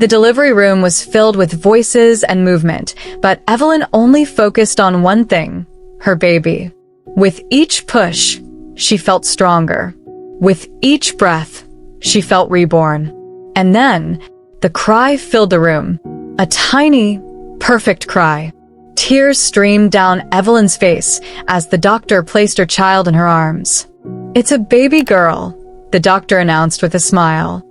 The delivery room was filled with voices and movement, but Evelyn only focused on one thing, her baby. With each push, she felt stronger. With each breath, she felt reborn. And then, the cry filled the room. A tiny, perfect cry. Tears streamed down Evelyn's face as the doctor placed her child in her arms. "It's a baby girl," the doctor announced with a smile.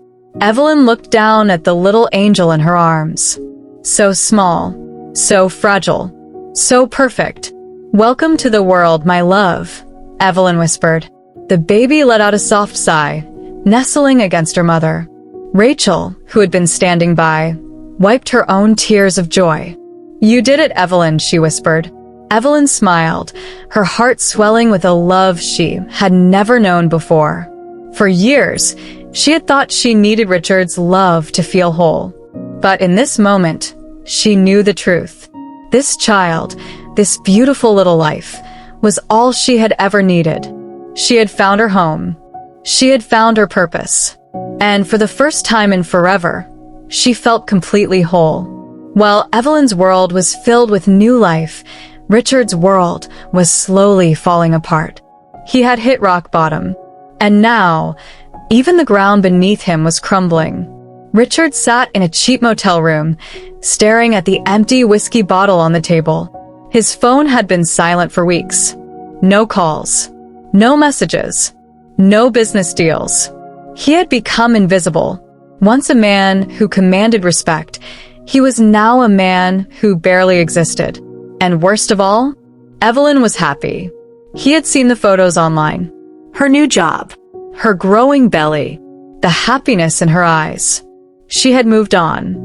Evelyn looked down at the little angel in her arms. So small, so fragile, so perfect. "Welcome to the world, my love," Evelyn whispered. The baby let out a soft sigh, nestling against her mother. Rachel, who had been standing by, wiped her own tears of joy. "You did it, Evelyn," she whispered. Evelyn smiled, her heart swelling with a love she had never known before. For years, she had thought she needed Richard's love to feel whole. But in this moment, she knew the truth. This child, this beautiful little life, was all she had ever needed. She had found her home. She had found her purpose. And for the first time in forever, she felt completely whole. While Evelyn's world was filled with new life, Richard's world was slowly falling apart. He had hit rock bottom. And now, even the ground beneath him was crumbling. Richard sat in a cheap motel room, staring at the empty whiskey bottle on the table. His phone had been silent for weeks. No calls. No messages. No business deals. He had become invisible. Once a man who commanded respect, he was now a man who barely existed. And worst of all, Evelyn was happy. He had seen the photos online. Her new job, her growing belly, the happiness in her eyes. She had moved on.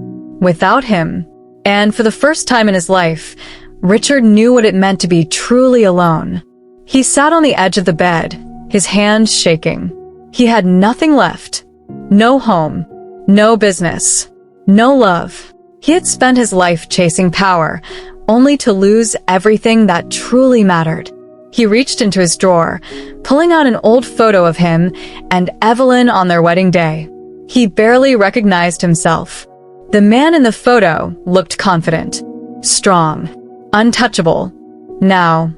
Without him, and for the first time in his life, Richard knew what it meant to be truly alone. He sat on the edge of the bed, his hands shaking. He had nothing left. No home, no business, no love. He had spent his life chasing power, only to lose everything that truly mattered. He reached into his drawer, pulling out an old photo of him and Evelyn on their wedding day. He barely recognized himself. The man in the photo looked confident, strong, untouchable. Now,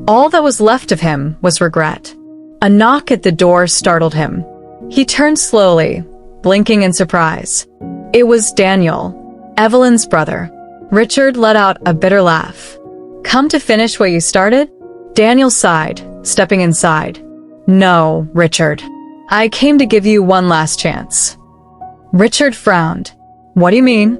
all that was left of him was regret. A knock at the door startled him. He turned slowly, blinking in surprise. It was Daniel, Evelyn's brother. Richard let out a bitter laugh. "Come to finish what you started?" Daniel sighed, stepping inside. "No, Richard. I came to give you one last chance." Richard frowned. "What do you mean?"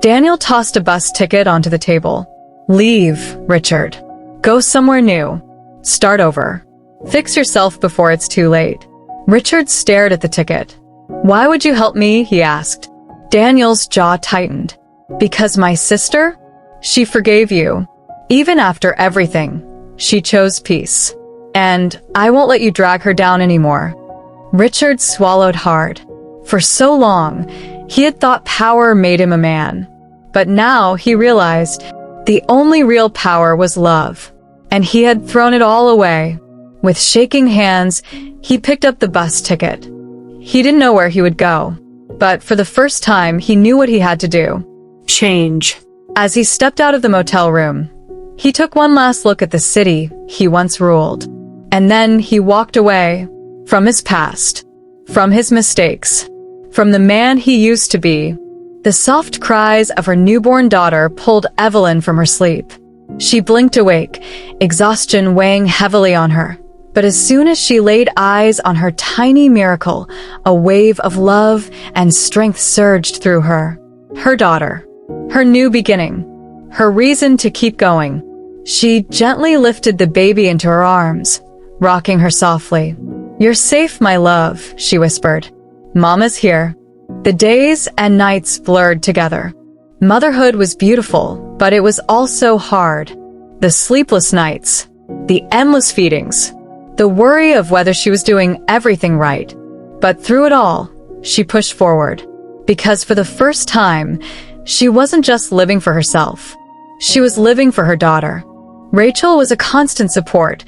Daniel tossed a bus ticket onto the table. "Leave, Richard. Go somewhere new. Start over. Fix yourself before it's too late." Richard stared at the ticket. "Why would you help me?" he asked. Daniel's jaw tightened. "Because my sister? She forgave you. Even after everything, she chose peace. And I won't let you drag her down anymore." Richard swallowed hard. For so long, he had thought power made him a man. But now he realized the only real power was love. And he had thrown it all away. With shaking hands, he picked up the bus ticket. He didn't know where he would go. But for the first time, he knew what he had to do. Change. As he stepped out of the motel room, he took one last look at the city he once ruled. And then he walked away from his past, from his mistakes, from the man he used to be. The soft cries of her newborn daughter pulled Evelyn from her sleep. She blinked awake, exhaustion weighing heavily on her. But as soon as she laid eyes on her tiny miracle, a wave of love and strength surged through her. Her daughter, her new beginning, her reason to keep going. She gently lifted the baby into her arms, rocking her softly. "You're safe, my love," she whispered. "Mama's here." The days and nights blurred together. Motherhood was beautiful, but it was also hard. The sleepless nights, the endless feedings, the worry of whether she was doing everything right. But through it all, she pushed forward. Because for the first time, she wasn't just living for herself. She was living for her daughter. Rachel was a constant support,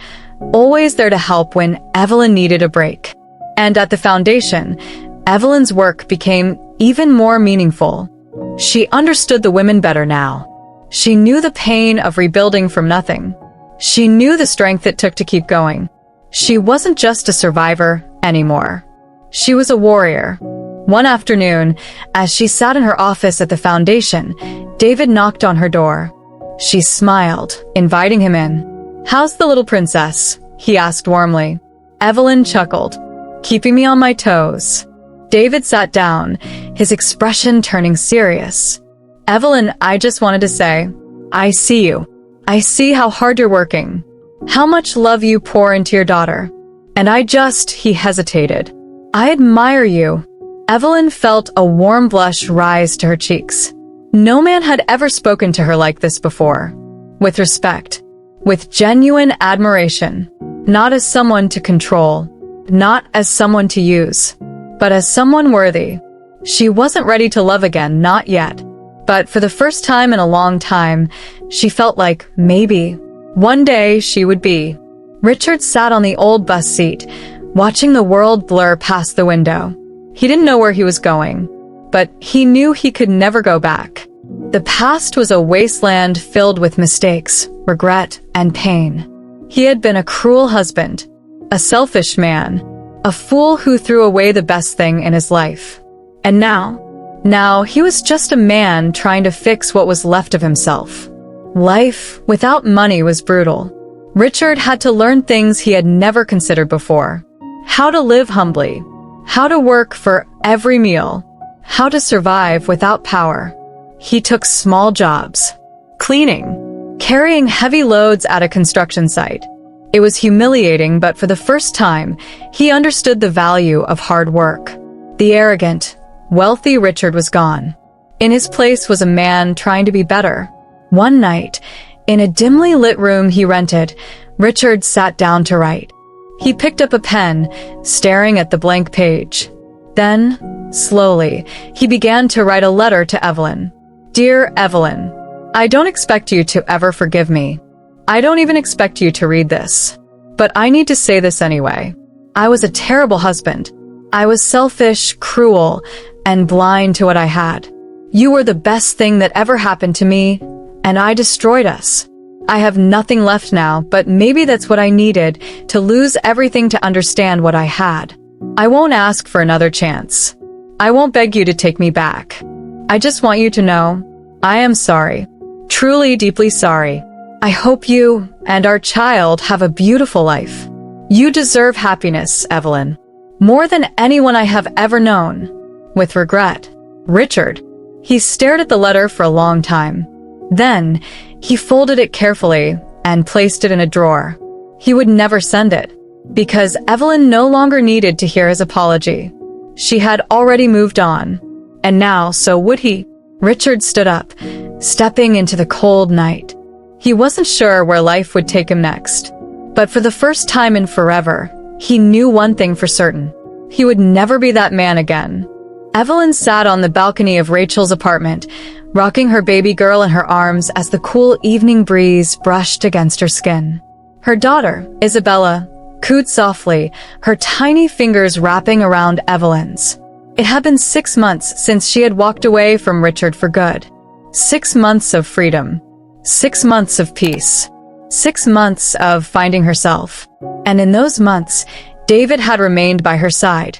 always there to help when Evelyn needed a break. And at the foundation, Evelyn's work became even more meaningful. She understood the women better now. She knew the pain of rebuilding from nothing. She knew the strength it took to keep going. She wasn't just a survivor anymore. She was a warrior. One afternoon, as she sat in her office at the foundation, David knocked on her door. She smiled, inviting him in. "How's the little princess?" he asked warmly. Evelyn chuckled, "Keeping me on my toes." David sat down, his expression turning serious. "Evelyn, I just wanted to say, I see you. I see how hard you're working, how much love you pour into your daughter. And he hesitated. I admire you." Evelyn felt a warm blush rise to her cheeks. No man had ever spoken to her like this before. With respect, with genuine admiration, not as someone to control, not as someone to use, but as someone worthy. She wasn't ready to love again, not yet. But for the first time in a long time, she felt like maybe one day she would be. Richard sat on the old bus seat, watching the world blur past the window. He didn't know where he was going, but he knew he could never go back. The past was a wasteland filled with mistakes, regret, and pain. He had been a cruel husband, a selfish man, a fool who threw away the best thing in his life. And now he was just a man trying to fix what was left of himself. Life without money was brutal. Richard had to learn things he had never considered before. How to live humbly, how to work for every meal, how to survive without power. He took small jobs, cleaning, carrying heavy loads at a construction site. It was humiliating, but for the first time, he understood the value of hard work. The arrogant, wealthy Richard was gone. In his place was a man trying to be better. One night, in a dimly lit room he rented, Richard sat down to write. He picked up a pen, staring at the blank page. Then, slowly, he began to write a letter to Evelyn. "Dear Evelyn, I don't expect you to ever forgive me. I don't even expect you to read this. But I need to say this anyway. I was a terrible husband. I was selfish, cruel, and blind to what I had. You were the best thing that ever happened to me, and I destroyed us. I have nothing left now, but maybe that's what I needed, to lose everything to understand what I had. I won't ask for another chance. I won't beg you to take me back. I just want you to know, I am sorry. Truly, deeply sorry. I hope you and our child have a beautiful life. You deserve happiness, Evelyn. More than anyone I have ever known. With regret, Richard." He stared at the letter for a long time. Then, he folded it carefully and placed it in a drawer. He would never send it, because Evelyn no longer needed to hear his apology. She had already moved on. And now, so would he. Richard stood up, stepping into the cold night. He wasn't sure where life would take him next. But for the first time in forever, he knew one thing for certain. He would never be that man again. Evelyn sat on the balcony of Rachel's apartment, rocking her baby girl in her arms as the cool evening breeze brushed against her skin. Her daughter, Isabella, cooed softly, her tiny fingers wrapping around Evelyn's. It had been 6 months since she had walked away from Richard for good. 6 months of freedom. 6 months of peace. 6 months of finding herself. And in those months, David had remained by her side,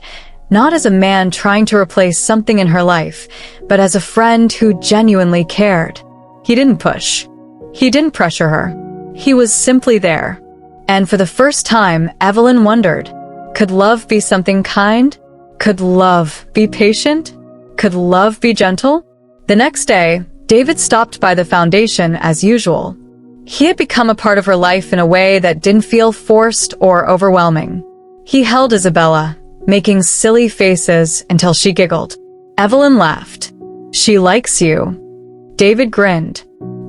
not as a man trying to replace something in her life, but as a friend who genuinely cared. He didn't push. He didn't pressure her. He was simply there. And for the first time, Evelyn wondered, could love be something kind? Could love be patient? Could love be gentle? The next day, David stopped by the foundation as usual. He had become a part of her life in a way that didn't feel forced or overwhelming. He held Isabella, making silly faces until she giggled. Evelyn laughed. "She likes you." David grinned.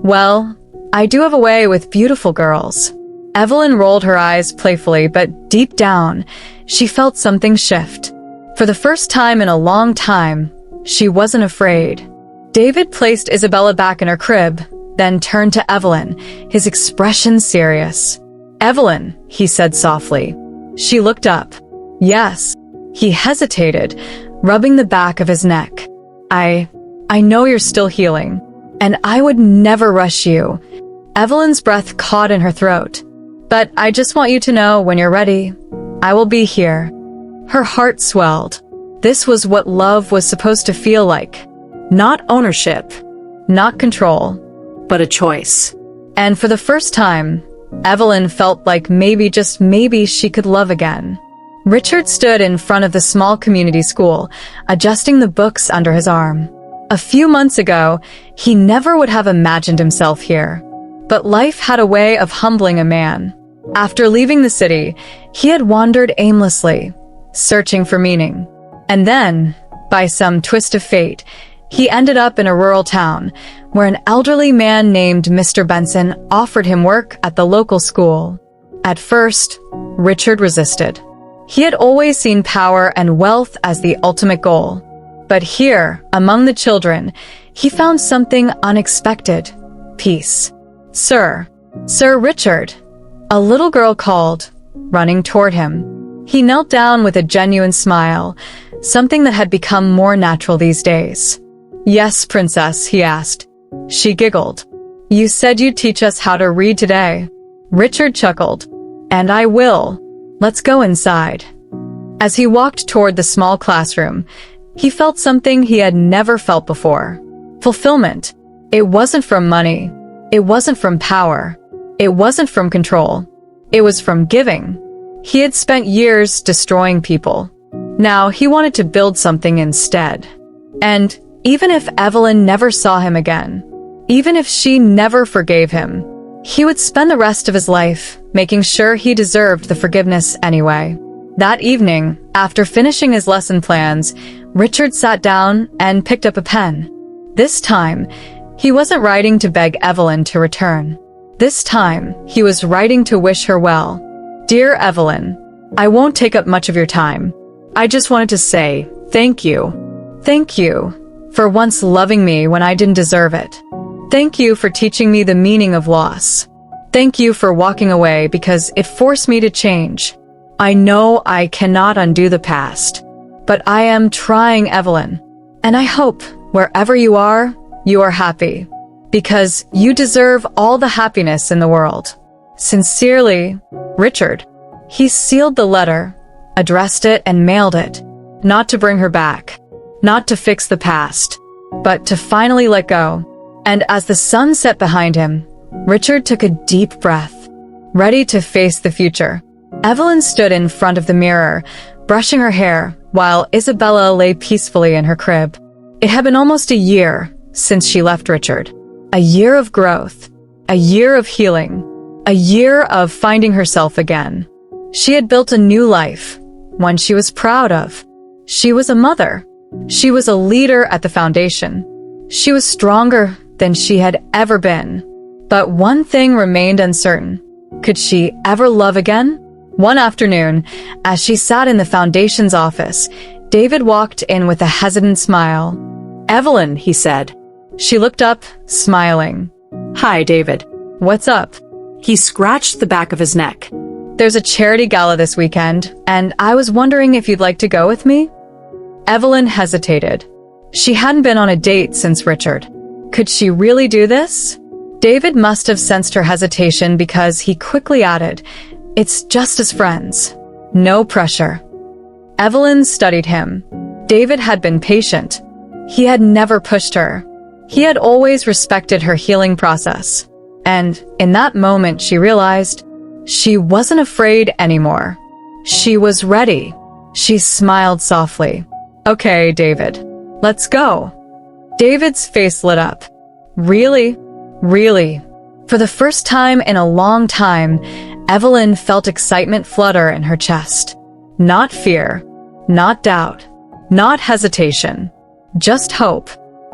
"Well, I do have a way with beautiful girls." Evelyn rolled her eyes playfully, but deep down, she felt something shift. For the first time in a long time, she wasn't afraid. David placed Isabella back in her crib, then turned to Evelyn, his expression serious. "Evelyn," he said softly. She looked up. "Yes." He hesitated, rubbing the back of his neck. I I know you're still healing, and I would never rush you. Evelyn's breath caught in her throat. But I just want you to know when you're ready, I will be here. Her heart swelled. This was what love was supposed to feel like. Not ownership, not control, but a choice. And for the first time, Evelyn felt like maybe, just maybe, she could love again. Richard stood in front of the small community school, adjusting the books under his arm. A few months ago, he never would have imagined himself here. But life had a way of humbling a man. After leaving the city, he had wandered aimlessly, searching for meaning. And then, by some twist of fate, he ended up in a rural town, where an elderly man named Mr. Benson offered him work at the local school. At first, Richard resisted. He had always seen power and wealth as the ultimate goal. But here, among the children, he found something unexpected: peace. Sir Richard, a little girl called, running toward him. He knelt down with a genuine smile, something that had become more natural these days. Yes, princess, he asked. She giggled. You said you'd teach us how to read today. Richard chuckled. And I will. Let's go inside. As he walked toward the small classroom, he felt something he had never felt before. Fulfillment. It wasn't from money. It wasn't from power. It wasn't from control. It was from giving. He had spent years destroying people. Now he wanted to build something instead. And even if Evelyn never saw him again, even if she never forgave him, he would spend the rest of his life making sure he deserved the forgiveness anyway. That evening, after finishing his lesson plans, Richard sat down and picked up a pen. This time, he wasn't writing to beg Evelyn to return. This time, he was writing to wish her well. Dear Evelyn, I won't take up much of your time. I just wanted to say thank you. Thank you for once loving me when I didn't deserve it. Thank you for teaching me the meaning of loss. Thank you for walking away because it forced me to change. I know I cannot undo the past, but I am trying, Evelyn. And I hope, wherever you are happy. Because you deserve all the happiness in the world. Sincerely, Richard. He sealed the letter, addressed it, and mailed it. Not to bring her back. Not to fix the past. But to finally let go. And as the sun set behind him, Richard took a deep breath, ready to face the future. Evelyn stood in front of the mirror, brushing her hair, while Isabella lay peacefully in her crib. It had been almost a year since she left Richard. A year of growth, a year of healing, a year of finding herself again. She had built a new life, one she was proud of. She was a mother. She was a leader at the foundation. She was stronger than she had ever been. But one thing remained uncertain. Could she ever love again? One afternoon, as she sat in the foundation's office, David walked in with a hesitant smile. Evelyn, he said. She looked up, smiling. Hi, David. What's up? He scratched the back of his neck. There's a charity gala this weekend, and I was wondering if you'd like to go with me? Evelyn hesitated. She hadn't been on a date since Richard. Could she really do this? David must have sensed her hesitation because he quickly added, It's just as friends. No pressure. Evelyn studied him. David had been patient. He had never pushed her. He had always respected her healing process. And in that moment, she realized she wasn't afraid anymore. She was ready. She smiled softly. Okay, David, let's go. David's face lit up. Really? Really? For the first time in a long time, Evelyn felt excitement flutter in her chest. Not fear, not doubt, not hesitation, just hope.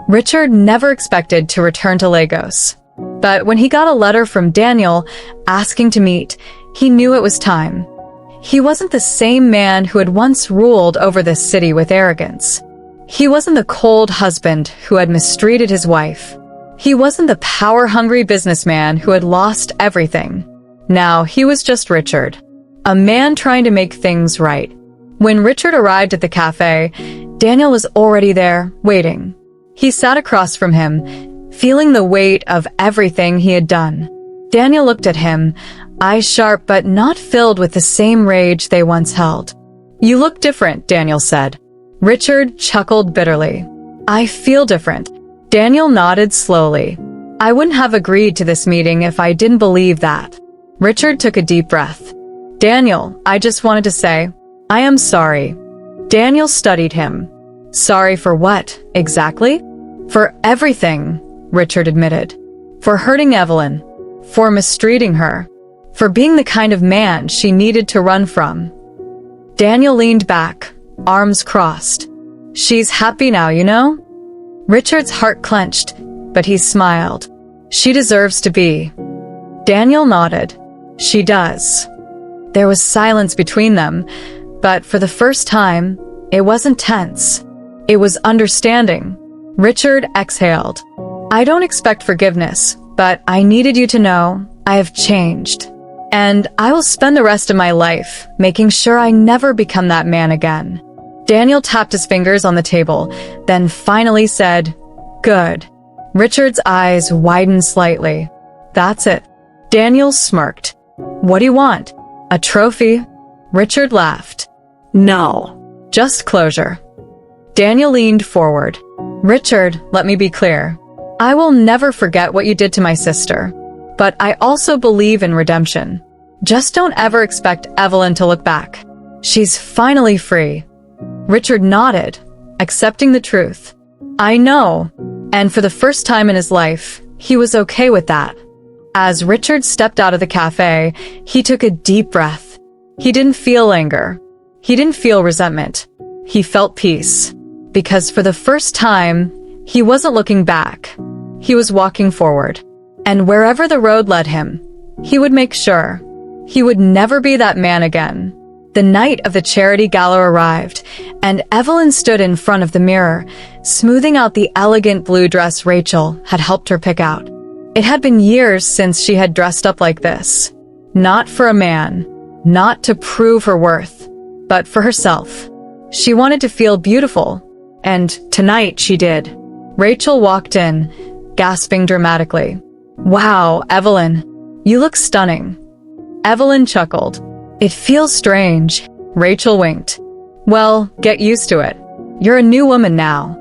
Richard never expected to return to Lagos. But when he got a letter from Daniel asking to meet, he knew it was time. He wasn't the same man who had once ruled over this city with arrogance. He wasn't the cold husband who had mistreated his wife. He wasn't the power-hungry businessman who had lost everything. Now he was just Richard, a man trying to make things right. When Richard arrived at the cafe, Daniel was already there, waiting. He sat across from him, feeling the weight of everything he had done. Daniel looked at him, eyes sharp but not filled with the same rage they once held. "You look different," Daniel said. Richard chuckled bitterly. "I feel different." Daniel nodded slowly. "I wouldn't have agreed to this meeting if I didn't believe that." Richard took a deep breath. "Daniel, I just wanted to say, I am sorry." Daniel studied him. "Sorry for what, exactly?" "For everything," Richard admitted. "For hurting Evelyn. For mistreating her. For being the kind of man she needed to run from." Daniel leaned back, arms crossed. "She's happy now, you know?" Richard's heart clenched, but he smiled. "She deserves to be." Daniel nodded. "She does." There was silence between them, but for the first time, it wasn't tense. It was understanding. Richard exhaled. "I don't expect forgiveness, but I needed you to know I have changed. And I will spend the rest of my life making sure I never become that man again." Daniel tapped his fingers on the table, then finally said, "Good." Richard's eyes widened slightly. "That's it." Daniel smirked. "What do you want? A trophy?" Richard laughed. "No, just closure." Daniel leaned forward. "Richard, let me be clear. I will never forget what you did to my sister. But I also believe in redemption. Just don't ever expect Evelyn to look back. She's finally free." Richard nodded, accepting the truth. "I know." And for the first time in his life, he was okay with that. As Richard stepped out of the cafe, he took a deep breath. He didn't feel anger. He didn't feel resentment. He felt peace. Because for the first time, he wasn't looking back. He was walking forward. And wherever the road led him, he would make sure he would never be that man again. The night of the charity gala arrived, and Evelyn stood in front of the mirror, smoothing out the elegant blue dress Rachel had helped her pick out. It had been years since she had dressed up like this. Not for a man, not to prove her worth, but for herself. She wanted to feel beautiful, and tonight she did. Rachel walked in, gasping dramatically. "Wow, Evelyn, you look stunning." Evelyn chuckled. "It feels strange." Rachel winked. "Well, get used to it. You're a new woman now."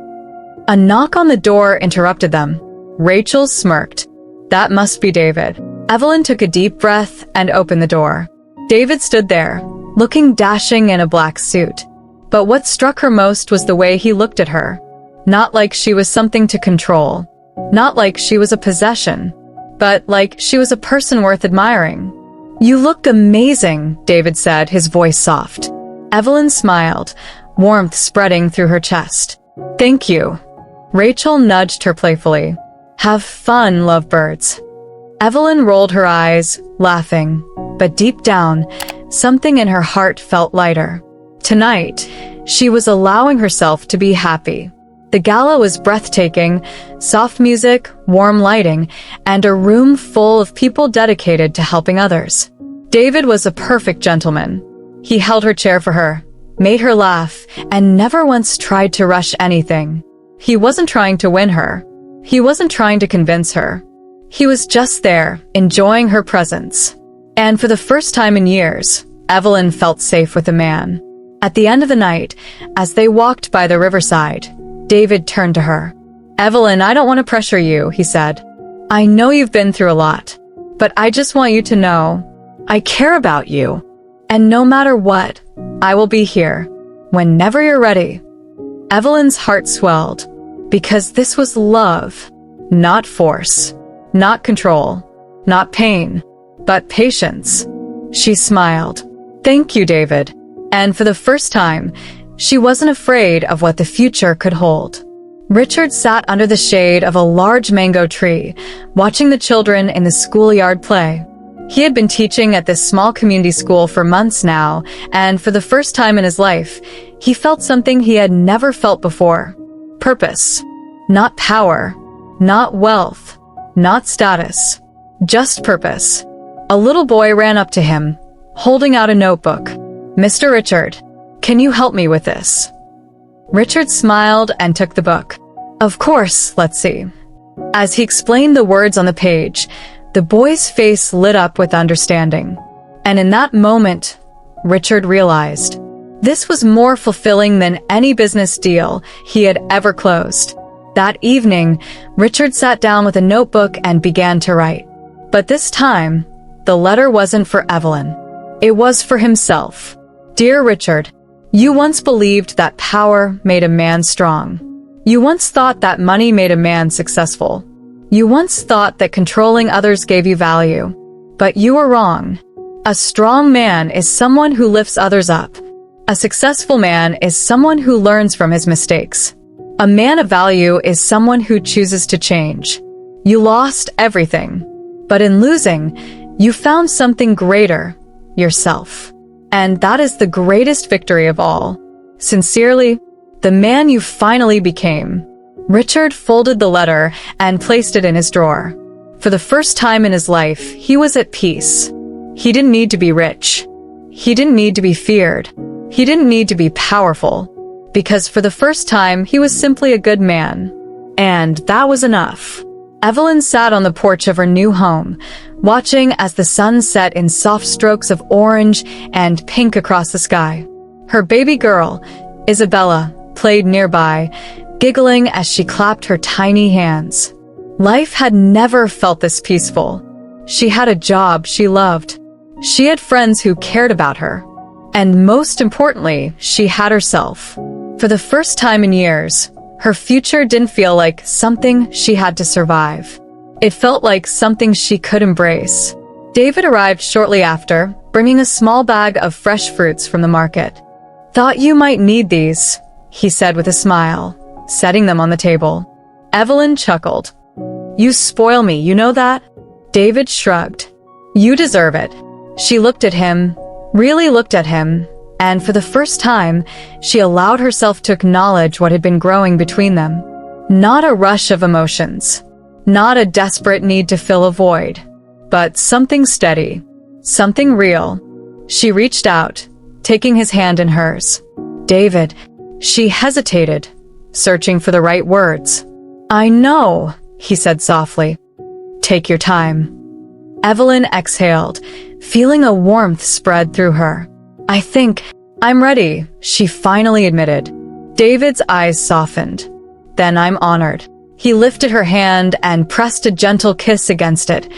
A knock on the door interrupted them. Rachel smirked. "That must be David." Evelyn took a deep breath and opened the door. David stood there, looking dashing in a black suit. But what struck her most was the way he looked at her. Not like she was something to control. Not like she was a possession. But like she was a person worth admiring. "You look amazing," David said, his voice soft. Evelyn smiled, warmth spreading through her chest. "Thank you." Rachel nudged her playfully. "Have fun, lovebirds." Evelyn rolled her eyes, laughing, but deep down, something in her heart felt lighter. Tonight, she was allowing herself to be happy. The gala was breathtaking, soft music, warm lighting, and a room full of people dedicated to helping others. David was a perfect gentleman. He held her chair for her, made her laugh, and never once tried to rush anything. He wasn't trying to win her. He wasn't trying to convince her. He was just there, enjoying her presence. And for the first time in years, Evelyn felt safe with a man. At the end of the night, as they walked by the riverside, David turned to her. "Evelyn, I don't want to pressure you," he said. "I know you've been through a lot, but I just want you to know I care about you. And no matter what, I will be here, whenever you're ready." Evelyn's heart swelled, because this was love, not force, not control, not pain, but patience. She smiled. "Thank you, David." And for the first time, she wasn't afraid of what the future could hold. Richard sat under the shade of a large mango tree, watching the children in the schoolyard play. He had been teaching at this small community school for months now, and for the first time in his life, he felt something he had never felt before. Purpose. Not power. Not wealth. Not status. Just purpose. A little boy ran up to him, holding out a notebook. "Mr. Richard, can you help me with this?" Richard smiled and took the book. Of course, let's see. As he explained the words on the page, the boy's face lit up with understanding. And in that moment, Richard realized this was more fulfilling than any business deal he had ever closed. That evening, Richard sat down with a notebook and began to write. But this time, the letter wasn't for Evelyn. It was for himself. Dear Richard, you once believed that power made a man strong. You once thought that money made a man successful. You once thought that controlling others gave you value. But you were wrong. A strong man is someone who lifts others up. A successful man is someone who learns from his mistakes. A man of value is someone who chooses to change. You lost everything. But in losing, you found something greater, yourself. And that is the greatest victory of all. Sincerely, the man you finally became. Richard folded the letter and placed it in his drawer. For the first time in his life, he was at peace. He didn't need to be rich. He didn't need to be feared. He didn't need to be powerful. Because for the first time, he was simply a good man. And that was enough. Evelyn sat on the porch of her new home, watching as the sun set in soft strokes of orange and pink across the sky. Her baby girl, Isabella, played nearby, giggling as she clapped her tiny hands. Life had never felt this peaceful. She had a job she loved. She had friends who cared about her. And most importantly, she had herself. For the first time in years, her future didn't feel like something she had to survive. It felt like something she could embrace. David arrived shortly after, bringing a small bag of fresh fruits from the market. Thought you might need these, he said with a smile, setting them on the table. Evelyn chuckled. You spoil me, you know that? David shrugged. You deserve it. She looked at him, really looked at him, and for the first time, she allowed herself to acknowledge what had been growing between them. Not a rush of emotions, not a desperate need to fill a void, but something steady, something real. She reached out, taking his hand in hers. David, she hesitated, searching for the right words. I know, he said softly. Take your time. Evelyn exhaled, feeling a warmth spread through her. I think I'm ready, she finally admitted. David's eyes softened. Then I'm honored. He lifted her hand and pressed a gentle kiss against it.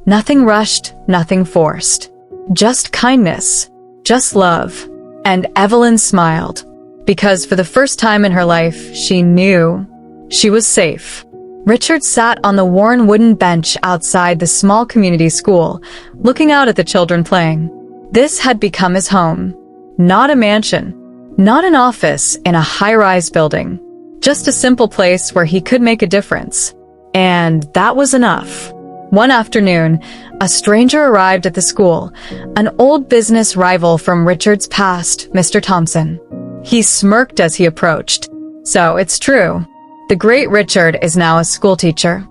Nothing rushed, nothing forced. Just kindness, just love. And Evelyn smiled, because for the first time in her life, she knew she was safe. Richard sat on the worn wooden bench outside the small community school, looking out at the children playing. This had become his home. Not a mansion, not an office in a high-rise building. Just a simple place where he could make a difference. And that was enough. One afternoon, a stranger arrived at the school, an old business rival from Richard's past, Mr. Thompson. He smirked as he approached. So it's true. The great Richard is now a schoolteacher.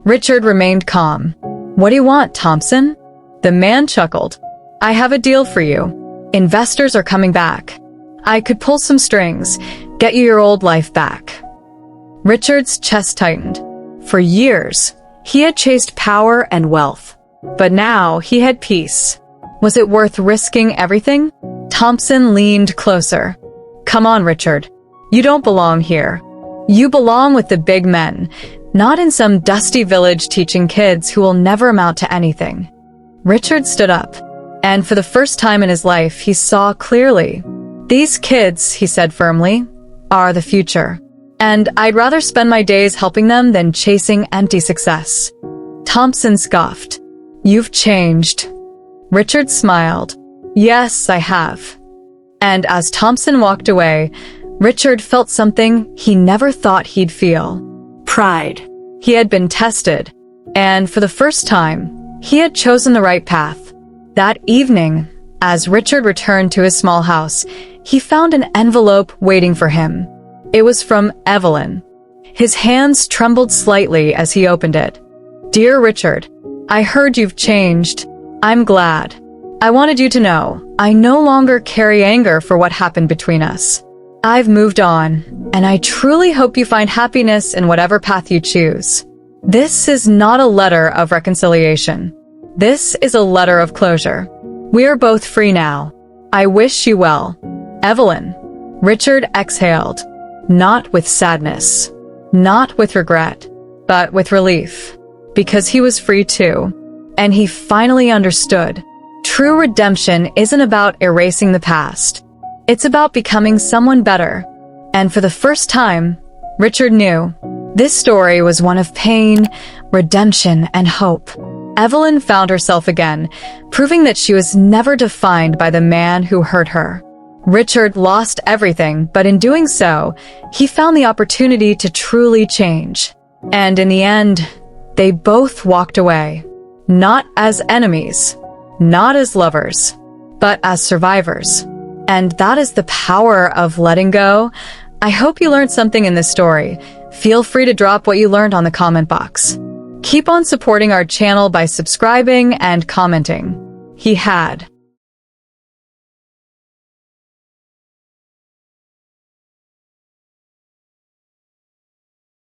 Richard remained calm. What do you want, Thompson? The man chuckled. I have a deal for you. Investors are coming back. I could pull some strings, get you your old life back. Richard's chest tightened. For years, he had chased power and wealth. But now he had peace. Was it worth risking everything? Thompson leaned closer. Come on, Richard. You don't belong here. You belong with the big men, not in some dusty village teaching kids who will never amount to anything. Richard stood up, and for the first time in his life, he saw clearly. These kids, he said firmly, are the future. And I'd rather spend my days helping them than chasing empty success. Thompson scoffed. You've changed. Richard smiled. Yes, I have. And as Thompson walked away, Richard felt something he never thought he'd feel. Pride. He had been tested, and for the first time, he had chosen the right path. That evening, as Richard returned to his small house, he found an envelope waiting for him. It was from Evelyn. His hands trembled slightly as he opened it. Dear Richard, I heard you've changed. I'm glad. I wanted you to know, I no longer carry anger for what happened between us. I've moved on, and I truly hope you find happiness in whatever path you choose. This is not a letter of reconciliation. This is a letter of closure. We are both free now. I wish you well. Evelyn. Richard exhaled, not with sadness, not with regret, but with relief, because he was free too. And he finally understood. True redemption isn't about erasing the past. It's about becoming someone better. And for the first time, Richard knew this story was one of pain, redemption, and hope. Evelyn found herself again, proving that she was never defined by the man who hurt her. Richard lost everything, but in doing so, he found the opportunity to truly change. And in the end, they both walked away. Not as enemies, not as lovers, but as survivors. And that is the power of letting go. I hope you learned something in this story. Feel free to drop what you learned on the comment box. Keep on supporting our channel by subscribing and commenting. He had